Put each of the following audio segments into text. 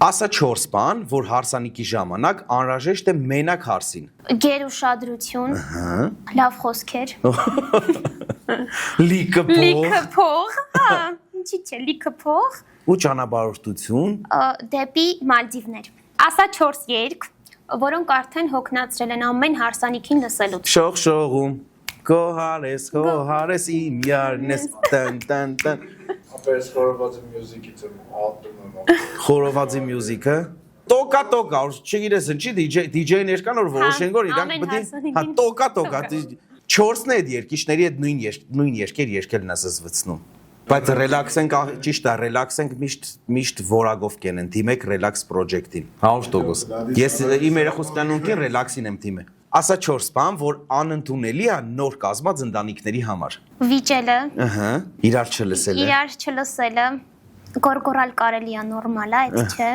Ասա 4 բան, որ հարսանիքի ժամանակ անհրաժեշտ է մենակ հարսին։ Գերուշադրություն, լավ խոսքեր, Լիքը փող լիքը փող, ինչի՞ չէ, լիքը փող, ու ճանապարհորդություն։ դեպի Մալդիվներ։ Ասա 4 երգ, որոնք արդեն հոգնածրել են ամեն հարսանիքին լսելուց։ Շողշողում, գոհարես իմ յարնես, տան։ Ապերս խորովածի մյուզիկից եմ ատում եմ։ Խորովածի մյուզիկը։ Տոկա, չգիտես ինչի DJ-ներ կան, որ որոշեն, որ իրանք պետք է տոկա 4-ն է այդ երկիշների այդ նույն երկեր երկելն է զզվցնում։ Բայց ռելաքսենք, ճիշտ է, ռելաքսենք միշտ որակով կենեն, թիմեք ռելաքս պրոջեկտին, 100%։ Ես իմ երախոսականունքին ռելաքսին եմ թիմը։ Ասա 4 բան, որ անընդունելի է նոր կազմած ընտանիքների համար։ Վիճելը, Իրար չլսելը։ իրար չլսելը, գորգորալ կարելի է նորմալ է, այդ չէ։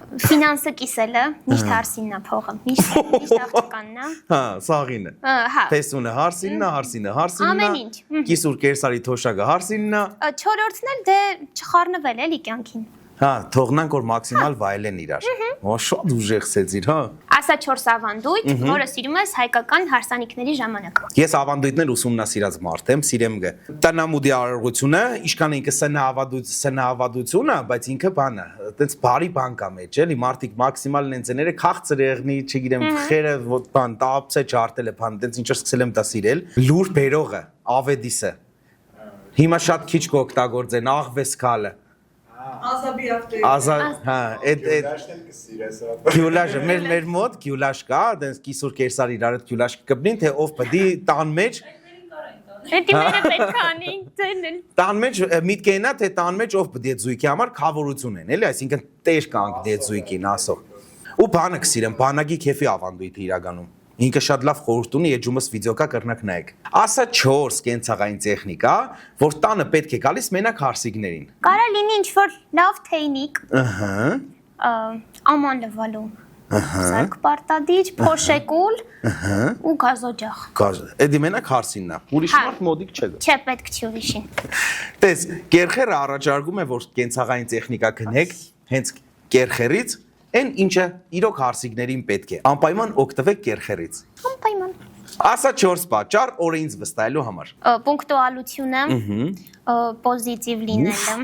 Ֆինանսը կիսելը, միշտ հարսինն է փողը, միշտ աղջկանն է։ Հա, սաղինը։ Հա։ Տեսունը հարսինն է, Ամեն ինչ։ Կիսուր կերսարի թոշակը հարսինն է։ Չորրորդն էլ դե չխառնվել էլի կյանքին։ Հա, թողնանք որ մաքսիմալ վայելեն իրար։ Ո շատ ուժեղցեցիր, հա։ Ասա 4 ավանդույթ, որը սիրում ես հայկական հարսանիքների ժամանակ։ Ես ավանդույթներ ուսումնասիրած մարդ եմ, սիրեմ գը։ Տնամուդի արարողությունը, իշքան ինքը սնահավատությունը, բայց ինքը բանը, այտենց բարի բան կա մեջ, էլի մարդիկ մաքսիմալ նենցեները քաղցր եղնի, չգիտեմ, խերը բան, տապսը ջարտել է, բան, այտենց ինչ որ սկսել եմ դա սիրել։ Լուր բերողը, ավեդիսը։ Հիմա շատ քիչ կօգտագործեն, աղվեսկալը։ Հա, այդ գյուլաշը, մեր մոտ գյուլաշ կա, դենց կիսուր կերսար իրար այդ գյուլաշ կգտնին, թե ով պետք է տան մեջ Հետի մերը պետք անի, ձենել։ տան մեջ միտք այնա, թե տան մեջ ով պետք է ձույքի համար խավորություն են, էլի, այսինքն տեր կանք դե ձույքին ասող։ Ու բանը կսիրեմ, բանակի քեֆի ավանդույթը իրականում։ Ինքը շատ լավ խորհուրդ ունի, եջումս վիդեոկա կրնակ նայեք։ Ասա 4 կենցաղային տեխնիկա, որ տանը պետք է գալիս մենակ հարսիկներին։ Կարա լինի ինչ-որ լավ թեյնիկ, աման լվալու, սարք պարտադիր, փոշեկուլ ու գազոջախ։ Էդի մենակ հարսինն է, ուրիշ մարդ մոդիկ չէ։ Չէ, պետք չի ուրիշին։ Տես, կերխերը առաջարկում է, որ կենցաղային տեխնիկա գնեք, հենց կերխերից Են ինչը իրոք հարսիկներին պետք է, անպայման օգտվեք կերխերից։ Անպայման։ Ասա 4 պատճառ օրը ինձ վստահելու համար։ Պունկտուալությունը, պոզիտիվ լինելը,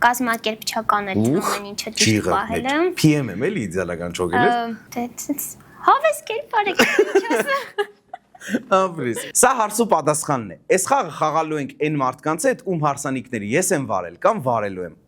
կազմակերպչականը ամեն ինչը ճիշտ պահելը։ PM եմ էլի իդեալական չոգել։ Հավես կերպար եք ինչասը։ Ապրիս։ Սա հարցու պատասխանն է։ Այս խաղը խաղալու ենք այն մարդկանց հետ, ում հարսանիքների ես եմ վարել կամ վարելու եմ։